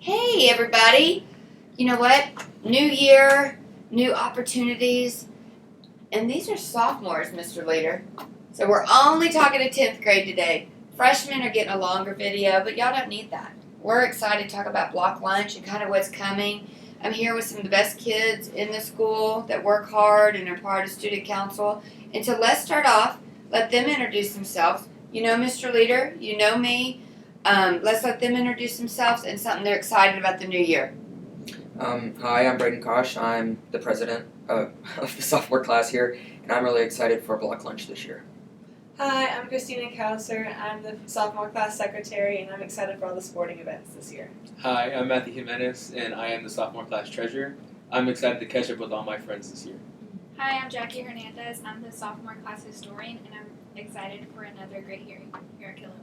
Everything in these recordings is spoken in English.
Hey, everybody. You know what? New year, new opportunities. And these are sophomores, Mr. Leader. So we're only talking to 10th grade today. Freshmen are getting a longer video, but y'all don't need that. We're excited to talk about block lunch and kind of what's coming. I'm here with some of the best kids in the school that work hard and are part of student council. And so let's start off. Let them introduce themselves. You know Mr. Leader. You know me. Let's let them introduce themselves and something they're excited about the new year. Hi, I'm Braden Kosh. I'm the president of the sophomore class here, and I'm really excited for Block Lunch this year. Hi, I'm Christina Kauser. I'm the sophomore class secretary, and I'm excited for all the sporting events this year. Hi, I'm Matthew Jimenez, and I am the sophomore class treasurer. I'm excited to catch up with all my friends this year. Hi, I'm Jackie Hernandez. I'm the sophomore class historian, and I'm excited for another great year here at Kilo.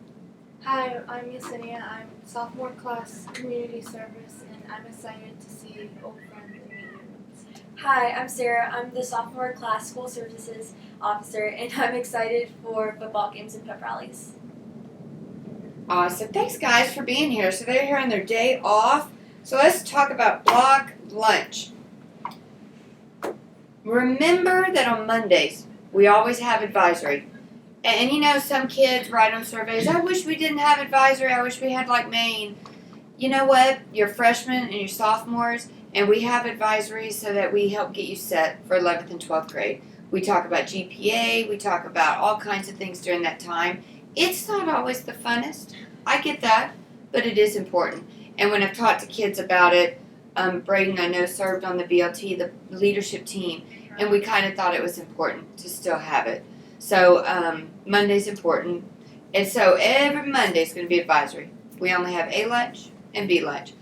Hi, I'm Yesenia. I'm sophomore class community service, and I'm excited to see old friends and meet new ones. Hi, I'm Sarah. I'm the sophomore class school services officer, and I'm excited for football games and pep rallies. Awesome. Thanks, guys, for being here. So they're here on their day off. So let's talk about block lunch. Remember that on Mondays, we always have advisory. And you know, some kids write on surveys, I wish we didn't have advisory. I wish we had like Maine. You know what? You're freshmen and you're sophomores, and we have advisory so that we help get you set for 11th and 12th grade. We talk about GPA. We talk about all kinds of things during that time. It's not always the funnest. I get that, but it is important. And when I've talked to kids about it, Braden, I know, served on the BLT, the leadership team, and we kind of thought it was important to still have it. So Monday's important. And so every Monday is going to be advisory. We only have A lunch and B lunch.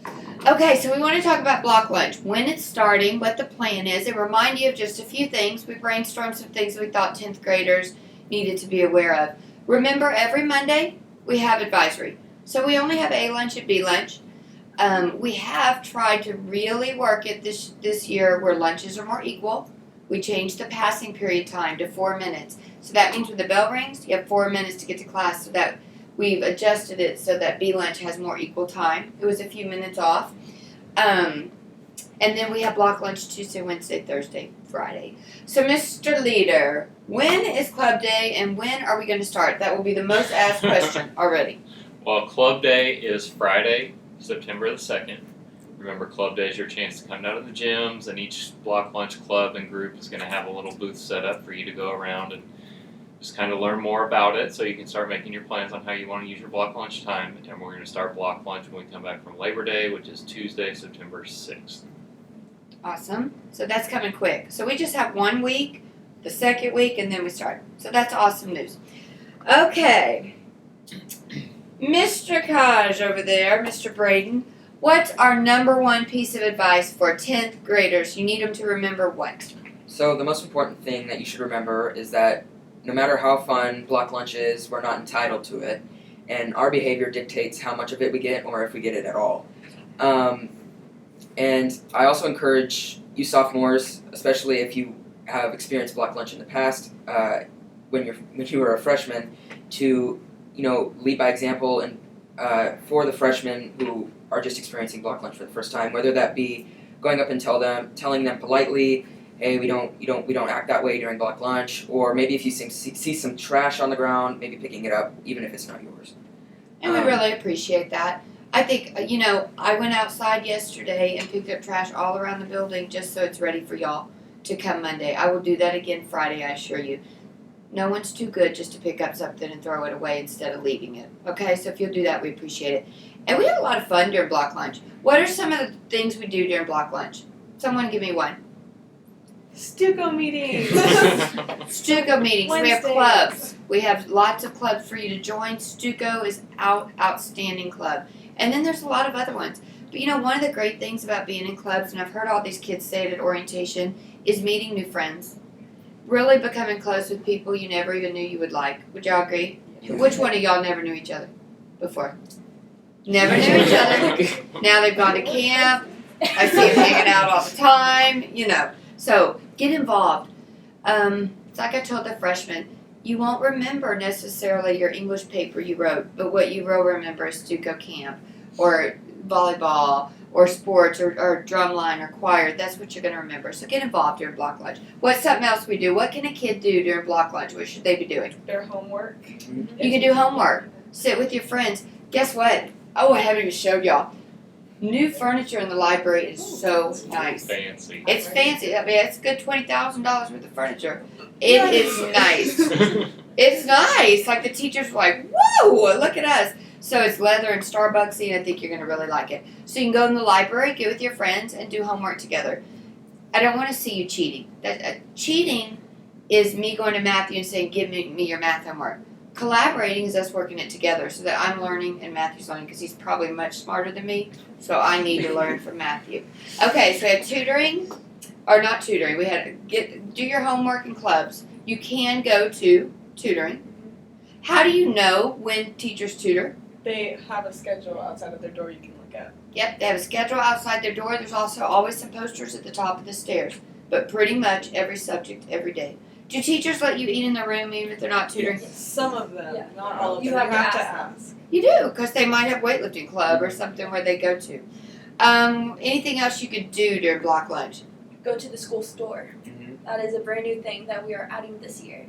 Okay, so we want to talk about block lunch, when it's starting, what the plan is, and remind you of just a few things. We brainstormed some things we thought 10th graders needed to be aware of. Remember, every Monday we have advisory. So we only have A lunch and B lunch. We have tried to really work it this year where lunches are more equal. We changed the passing period time to 4 minutes. So that means when the bell rings, you have 4 minutes to get to class, so that we've adjusted it so that B lunch has more equal time. It was a few minutes off. And then we have block lunch Tuesday, Wednesday, Thursday, Friday. So Mr. Leader, when is club day and when are we going to start? That will be the most asked question already. Well, Club Day is Friday, September the 2nd. Remember, Club Day is your chance to come down to the gyms, and each block lunch club and group is going to have a little booth set up for you to go around and just kind of learn more about it so you can start making your plans on how you want to use your block lunch time. And we're going to start block lunch when we come back from Labor Day, which is Tuesday, September 6th. Awesome. So that's coming quick. So we just have 1 week, the second week, and then we start. So that's awesome news. Okay. Mr. Kaj over there, Mr. Braden, what's our number one piece of advice for 10th graders? You need them to remember what? So the most important thing that you should remember is that no matter how fun Block Lunch is, we're not entitled to it, and our behavior dictates how much of it we get or if we get it at all. And I also encourage you sophomores, especially if you have experienced Block Lunch in the past, when you were a freshman, to lead by example and for the freshmen who are just experiencing block lunch for the first time, whether that be going up and telling them politely, hey, we don't act that way during block lunch, or maybe if you see some trash on the ground, maybe picking it up even if it's not yours. And we really appreciate that. I think, I went outside yesterday and picked up trash all around the building just so it's ready for y'all to come Monday. I will do that again Friday, I assure you. No one's too good just to pick up something and throw it away instead of leaving it. Okay, so if you'll do that, we appreciate it. And we had a lot of fun during block lunch. What are some of the things we do during block lunch? Someone give me one. Stuco meetings. Stuco meetings. We have Wednesdays. clubs. We have lots of clubs for you to join. Stuco is outstanding club. And then there's a lot of other ones. But one of the great things about being in clubs, and I've heard all these kids say it at orientation, is meeting new friends. Really becoming close with people you never even knew you would like. Would y'all agree? Which one of y'all never knew each other before? Never knew each other. Now they've gone to camp. I see them hanging out all the time. So get involved. It's like I told the freshmen, you won't remember necessarily your English paper you wrote, but what you will remember is Stuco camp or volleyball or sports or drumline or choir, that's what you're going to remember. So get involved during block lunch. What's something else we do? What can a kid do during block lunch? What should they be doing? Their homework. You can do homework. Sit with your friends. Guess what? Oh, I haven't even showed y'all. New furniture in the library is so nice. Fancy. It's fancy. I mean, it's a good $20,000 worth of furniture. It is nice. It's nice. Like the teachers were like, whoa, look at us. So it's leather and Starbucksy, and I think you're going to really like it. So you can go in the library, get with your friends, and do homework together. I don't want to see you cheating. Cheating is me going to Matthew and saying, give me your math homework. Collaborating is us working it together so that I'm learning and Matthew's learning because he's probably much smarter than me. So I need to learn from Matthew. Okay, so we had tutoring, or not tutoring. We had do your homework in clubs. You can go to tutoring. How do you know when teachers tutor? They have a schedule outside of their door you can look at. Yep, they have a schedule outside their door. There's also always some posters at the top of the stairs. But pretty much every subject, every day. Do teachers let you eat in the room even if they're not tutoring? Some of them, Yeah. not all of You them. have to ask. You do, because they might have weightlifting club or something where they go to. Anything else you could do during block lunch? Go to the school store. Mhm. That is a brand new thing that we are adding this year.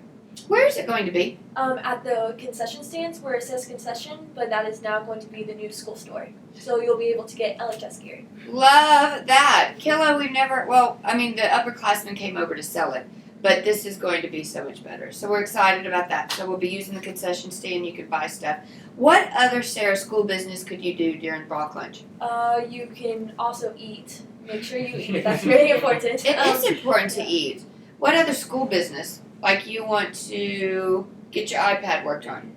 Where is it going to be? At the concession stands where it says concession, but that is now going to be the new school store. So you'll be able to get LHS gear. Love that. Kilo, the upperclassmen came over to sell it. But this is going to be so much better. So we're excited about that. So we'll be using the concession stand. You can buy stuff. What other, Sarah, school business could you do during block lunch? You can also eat. Make sure you eat. That's very important. It is important to eat. What other school business? Like you want to get your iPad worked on?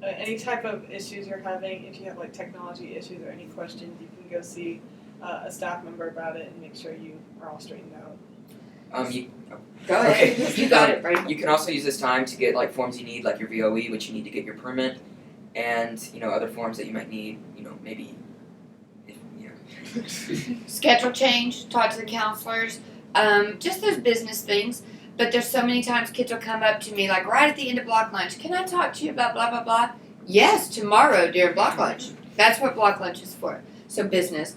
Any type of issues you're having, if you have like technology issues or any questions, you can go see a staff member about it and make sure you are all straightened out. Go ahead. Okay. You got it, right? You can also use this time to get like forms you need, like your VOE, which you need to get your permit, and other forms that you might need. Maybe. Schedule change, talk to the counselors, just those business things. But there's so many times kids will come up to me like right at the end of block lunch. Can I talk to you about blah blah blah? Yes, tomorrow during block lunch. That's what block lunch is for. So business.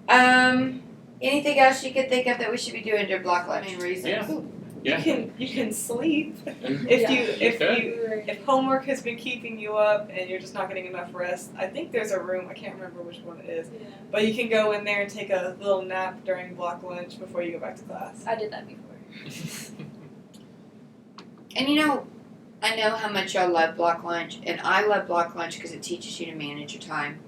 Anything else you could think of that we should be doing during block lunch? Main reasons. Yeah. You can sleep Yeah. if homework has been keeping you up and you're just not getting enough rest. I think there's a room, I can't remember which one it is, but you can go in there and take a little nap during block lunch before you go back to class. I did that before. And I know how much y'all love block lunch, and I love block lunch because it teaches you to manage your time.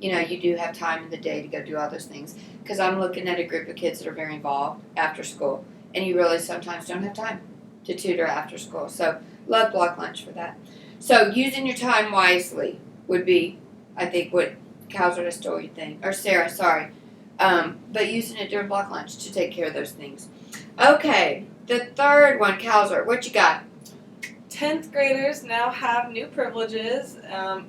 You do have time in the day to go do all those things. Because I'm looking at a group of kids that are very involved after school, and you really sometimes don't have time to tutor after school. So love block lunch for that. So using your time wisely would be, I think, what Kowser just told you think, or Sarah, sorry. But using it during block lunch to take care of those things. Okay, the third one, Kowser, what you got? 10th graders now have new privileges.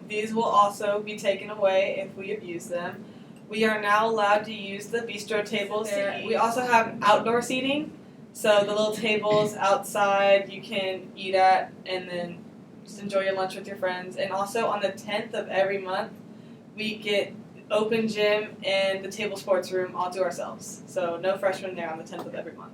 These will also be taken away if we abuse them. We are now allowed to use the bistro tables to eat. We also have outdoor seating, so the little tables outside you can eat at and then just enjoy your lunch with your friends. And also on the 10th of every month, we get open gym and the table sports room all to ourselves. So no freshmen there on the 10th of every month.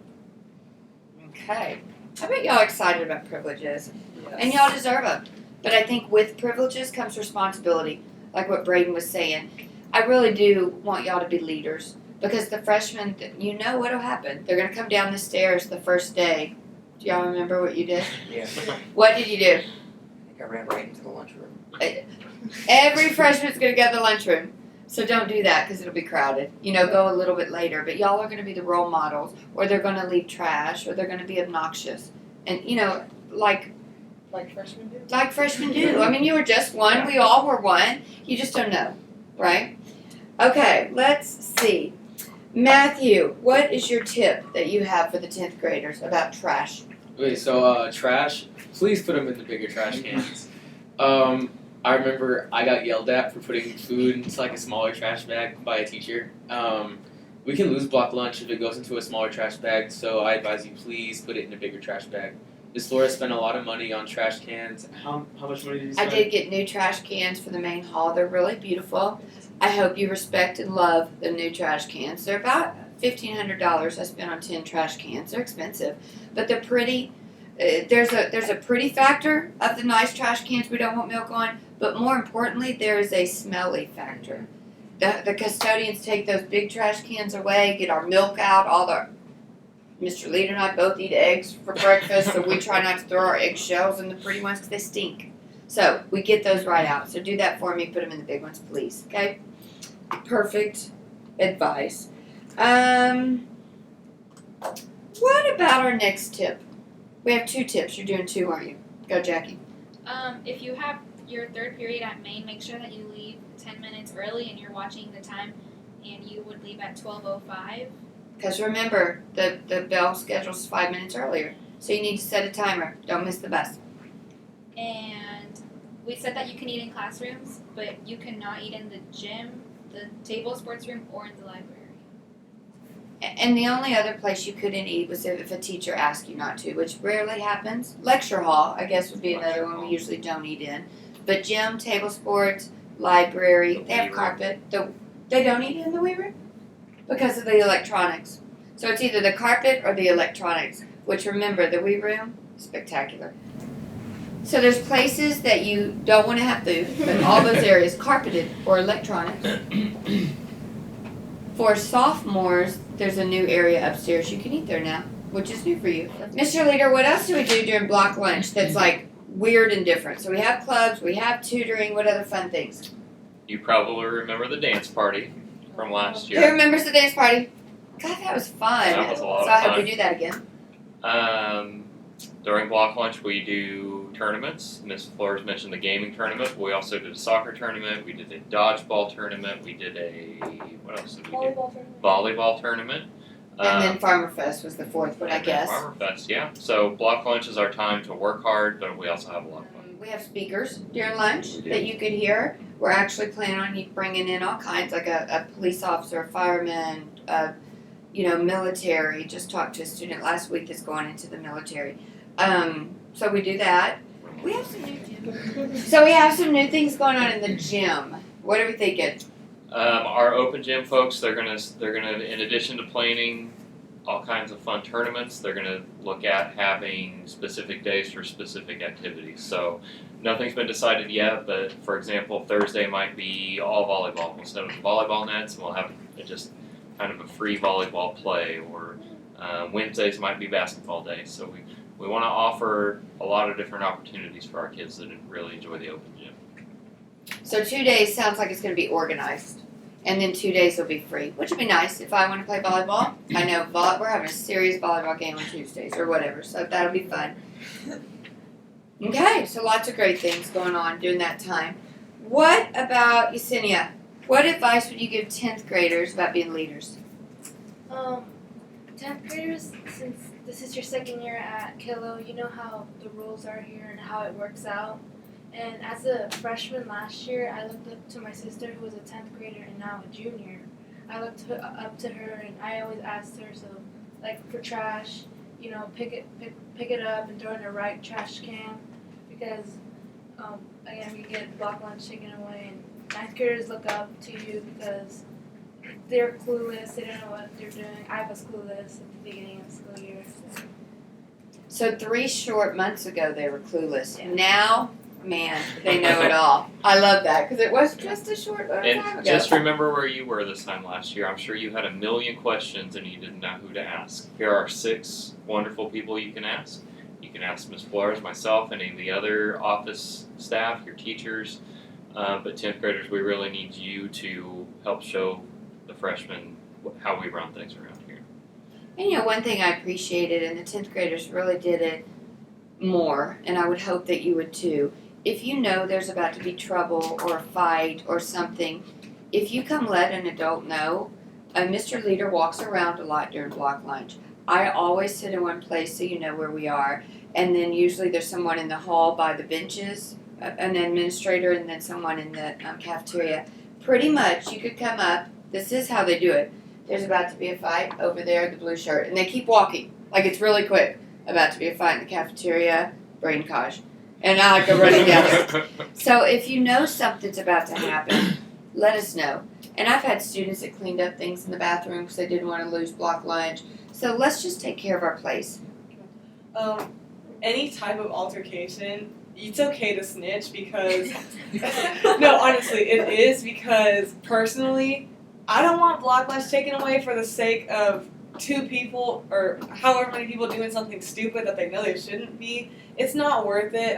Okay. I bet y'all excited about privileges. Yes. And y'all deserve them. But I think with privileges comes responsibility, like what Braden was saying. I really do want y'all to be leaders. Because the freshmen, what'll happen. They're going to come down the stairs the first day. Do y'all remember what you did? Yeah. What did you do? I think I ran right into the lunchroom. Every freshman's going to go to the lunchroom. So don't do that because it'll be crowded. Go a little bit later. But y'all are going to be the role models. Or they're going to leave trash. Or they're going to be obnoxious. And, like freshmen do? Like freshmen do. I mean, you were just one. We all were one. You just don't know, right? Okay, let's see. Matthew, what is your tip that you have for the 10th graders about trash? Okay, so trash, please put them in the bigger trash cans. I remember I got yelled at for putting food into like a smaller trash bag by a teacher. We can lose block lunch if it goes into a smaller trash bag, so I advise you please put it in a bigger trash bag. Ms. Flores spent a lot of money on trash cans. How much money did you I spend? did get new trash cans for the main hall. They're really beautiful. I hope you respect and love the new trash cans. They're about $1,500 I spent on 10 trash cans. They're expensive, but they're pretty. There's a pretty factor of the nice trash cans we don't want milk on, but more importantly, there is a smelly factor. The custodians take those big trash cans away, get our milk out. Mr. Leader and I both eat eggs for breakfast, so we try not to throw our eggshells in the pretty ones because they stink. So we get those right out. So do that for me. Put them in the big ones, please. Okay. Perfect advice. What about our next tip? We have 2 tips. You're doing 2, aren't you? Go, Jackie. If you have your third period at Maine, make sure that you leave 10 minutes early and you're watching the time, and you would leave at 12:05. Because remember, the bell schedules 5 minutes earlier. So you need to set a timer. Don't miss the bus. And we said that you can eat in classrooms, but you cannot eat in the gym, the table sports room, or in the library. And the only other place you couldn't eat was if a teacher asked you not to, which rarely happens. Lecture hall, I guess, would be another one we usually don't eat in. But gym, table sports, library, they have carpet. They don't eat in the wee room because of the electronics. So it's either the carpet or the electronics, which remember, the wee room, spectacular. So there's places that you don't want to have food, but all those areas carpeted or electronics. For sophomores, there's a new area upstairs. You can eat there now, which is new for you. Mr. Leader, what else do we do during block lunch that's like weird and different? So we have clubs, we have tutoring, what other fun things? You probably remember the dance party from last Who year. remembers the dance party? God, that was fun. That was a lot so of I hope fun. we do that again. During block lunch, we do tournaments. Ms. Flores mentioned the gaming tournament. But we also did a soccer tournament. We did a dodgeball tournament. We did what else did we do? Volleyball tournament. And then Farmer Fest was the 4th one, I and then guess. Farmer Fest, yeah. So block lunch is our time to work hard, but we also have a lot of fun. We have speakers during lunch We do. that you could hear. We're actually planning on you bringing in all kinds, like a police officer, a fireman, military. Just talked to a student last week that's going into the military. So we do that. We have some new things going on in the gym. What are we thinking? Our open gym folks, they're gonna in addition to planning all kinds of fun tournaments, they're gonna look at having specific days for specific activities. So nothing's been decided yet, but for example, Thursday might be all volleyball. We'll set up volleyball nets and we'll have just kind of a free volleyball play, or Wednesdays might be basketball day. So we want to offer a lot of different opportunities for our kids that really enjoy the open gym. So 2 days sounds like it's going to be organized. And then 2 days will be free, which would be nice if I want to play volleyball. I know we're having a serious volleyball game on Tuesdays or whatever, so that'll be fun. Okay, so lots of great things going on during that time. What about Yesenia? What advice would you give 10th graders about being leaders? 10th graders, since this is your second year at Kilo, you know how the rules are here and how it works out. And as a freshman last year, I looked up to my sister who was a 10th grader and now a junior. I looked up to her and I always asked her, so like for trash, pick it up and throw it in the right trash can, because again, we get block lunch taken away, and 9th graders look up to you because they're clueless, they don't know what they're doing. I was clueless at the beginning of the school year. So 3 short months ago they were clueless. And now, man, they know it all. I love that because it was just a short time ago. And just remember where you were this time last year. I'm sure you had a million questions and you didn't know who to ask. Here are 6 wonderful people you can ask. You can ask Ms. Flores, myself, any of the other office staff, your teachers. But 10th graders, we really need you to help show the freshmen how we run things around here. And one thing I appreciated, and the 10th graders really did it more, and I would hope that you would too. If you know there's about to be trouble or a fight or something, if you come let an adult know, Mr. Leader walks around a lot during block lunch. I always sit in one place so you know where we are, and then usually there's someone in the hall by the benches, an administrator, and then someone in the cafeteria. Pretty much, you could come up. This is how they do it. There's about to be a fight over there, the blue shirt, and they keep walking like it's really quick. about to be a fight in the cafeteria, brain cause. And I like go run together. So if you know something's about to happen, let us know. And I've had students that cleaned up things in the bathroom because they didn't want to lose block lunch. So let's just take care of our place. Any type of altercation, it's okay to snitch because no, honestly, it is because personally, I don't want block lunch taken away for the sake of 2 people or however many people doing something stupid that they know they shouldn't be. It's not worth it.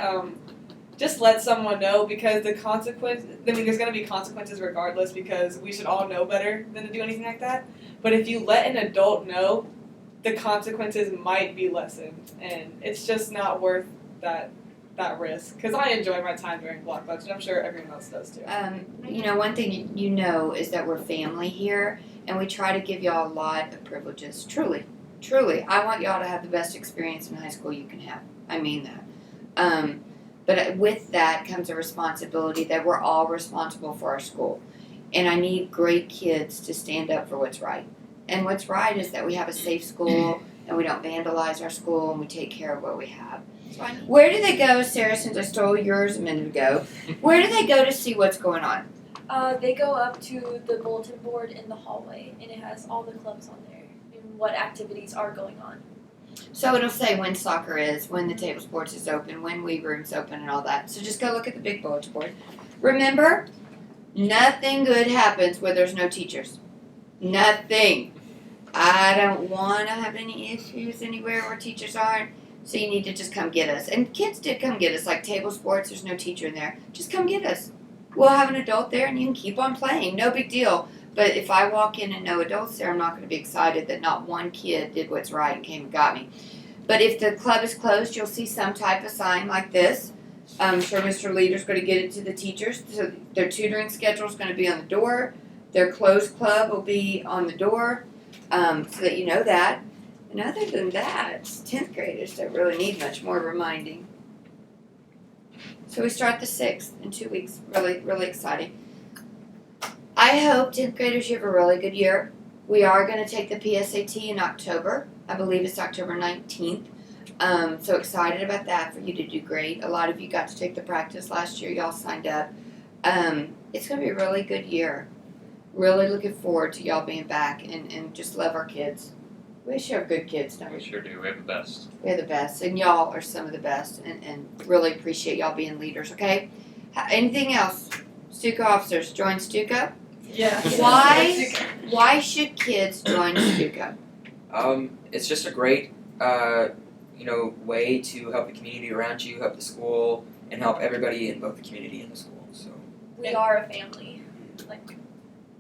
Just let someone know because the consequence. I mean, there's gonna be consequences regardless because we should all know better than to do anything like that. But if you let an adult know, the consequences might be lessened, and it's just not worth that risk. Because I enjoy my time during block lunch, and I'm sure everyone else does too. You know, one thing you know is that we're family here, and we try to give y'all a lot of privileges. Truly, I want y'all to have the best experience in high school you can have. I mean that. But with that comes a responsibility that we're all responsible for our school. And I need great kids to stand up for what's right. And what's right is that we have a safe school and we don't vandalize our school and we take care of what we have. Where do they go, Sarah, since I stole yours a minute ago? Where do they go to see what's going on? They go up to the bulletin board in the hallway, and it has all the clubs on there and what activities are going on. So it'll say when soccer is, when the table sports is open, when Wii Room's open and all that. So just go look at the big bulletin board. Remember, nothing good happens where there's no teachers. Nothing. I don't want to have any issues anywhere where teachers aren't. So you need to just come get us. And kids did come get us, like table sports, there's no teacher in there. Just come get us. We'll have an adult there and you can keep on playing. No big deal. But if I walk in and no adults there, I'm not going to be excited that not one kid did what's right and came and got me. But if the club is closed, you'll see some type of sign like this. I'm sure Mr. Leader's going to get it to the teachers. So their tutoring schedule is going to be on the door. Their closed club will be on the door, so that you know that. And other than that, 10th graders don't really need much more reminding. So we start the 6th in 2 weeks. Really, really exciting. I hope 10th graders you have a really good year. We are going to take the PSAT in October. I believe it's October 19th. So excited about that for you to do great. A lot of you got to take the practice last year. Y'all signed up. It's going to be a really good year. Really looking forward to y'all being back and just love our kids. We sure have good kids, don't we? We sure do. We have the best. We have the best. And y'all are some of the best. And really appreciate y'all being leaders, okay? Anything else? Stuco officers, join Stuco. Yeah. Why should kids join Stuco? It's just a great, way to help the community around you, help the school, and help everybody in both the community and the school. So We are a family.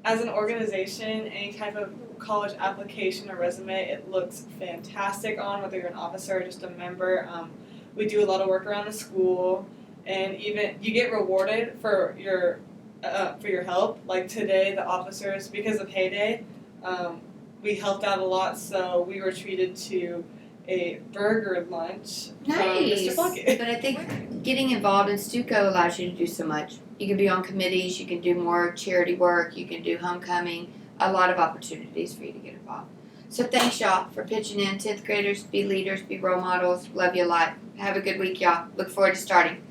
As an organization, any type of college application or resume, it looks fantastic on whether you're an officer or just a member. We do a lot of work around the school, and even you get rewarded for your help. Like today, the officers, because of Heyday, we helped out a lot, so we were treated to a burger lunch from Nice. Mr. Bucket. But I think getting involved in Stuco allows you to do so much. You can be on committees, you can do more charity work, you can do homecoming, a lot of opportunities for you to get involved. So thanks y'all for pitching in. 10th graders, be leaders, be role models. Love you a lot. Have a good week, y'all. Look forward to starting.